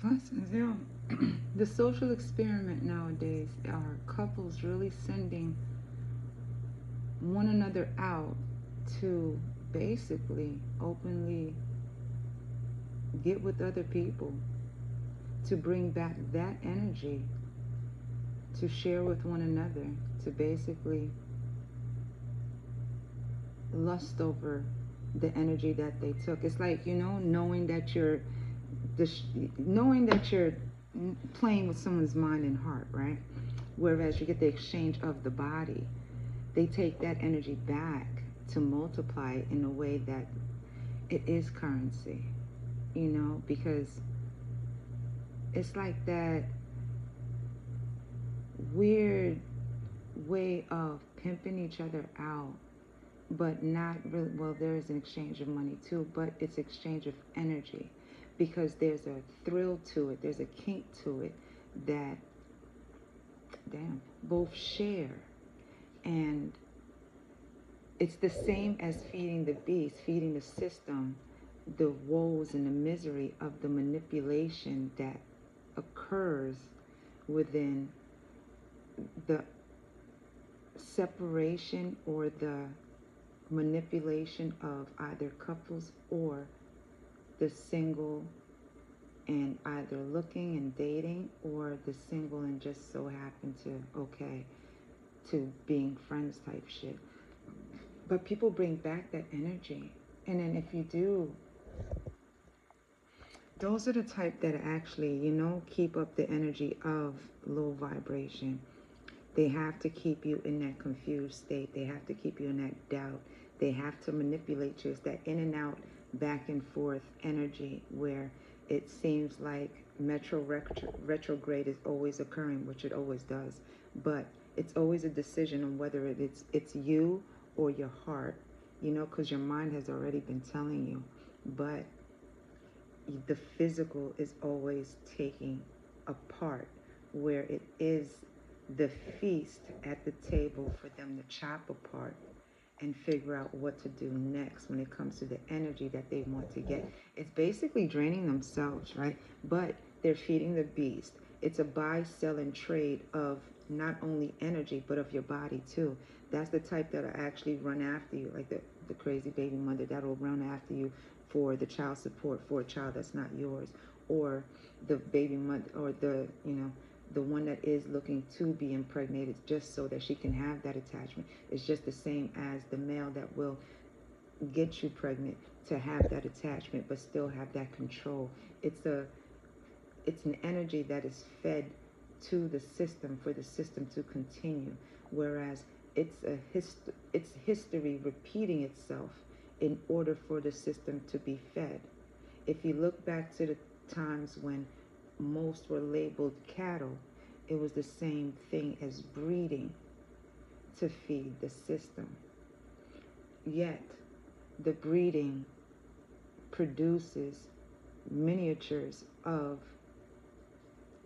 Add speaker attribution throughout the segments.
Speaker 1: Blessings, yeah. The social experiment nowadays are couples really sending one another out to basically openly get with other people, to bring back that energy, to share with one another, to basically lust over the energy that they took. It's like, knowing that knowing that you're playing with someone's mind and heart, right? Whereas you get the exchange of the body, they take that energy back to multiply it in a way that it is currency, because it's like that weird way of pimping each other out, but not really. Well, there is an exchange of money too, but it's exchange of energy, because there's a thrill to it, there's a kink to it that, damn, both share. And it's the same as feeding the beast, feeding the system, the woes and the misery of the manipulation that occurs within the separation or the manipulation of either couples or the single and either looking and dating, or the single and just so happen to being friends type shit. But people bring back that energy. And then if you do, those are the type that actually, keep up the energy of low vibration. They have to keep you in that confused state. They have to keep you in that doubt. They have to manipulate you. It's that in and out, back and forth energy where it seems like retrograde is always occurring, which it always does. But it's always a decision on whether it's you or your heart, because your mind has already been telling you. But the physical is always taking a part, where it is the feast at the table for them to chop apart and figure out what to do next when it comes to the energy that they want to get. It's basically draining themselves, right? But they're feeding the beast. It's a buy, sell, and trade of not only energy, but of your body too. That's the type that'll actually run after you, like the crazy baby mother that'll run after you for the child support for a child that's not yours, or the baby mother, or the one that is looking to be impregnated just so that she can have that attachment. It's just the same as the male that will get you pregnant to have that attachment but still have that control. It's an energy that is fed to the system for the system to continue, whereas it's history repeating itself in order for the system to be fed. If you look back to the times when most were labeled cattle, it was the same thing as breeding to feed the system. Yet, the breeding produces miniatures of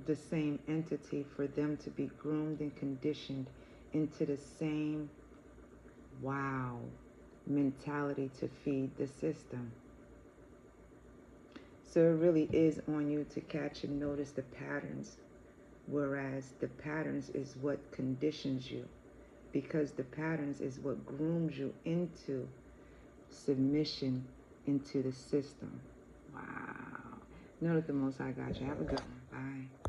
Speaker 1: the same entity for them to be groomed and conditioned into the same wow mentality to feed the system. So it really is on you to catch and notice the patterns, whereas the patterns is what conditions you, because the patterns is what grooms you into submission into the system. Wow. Know that the Most High got you. Have a good one. Bye.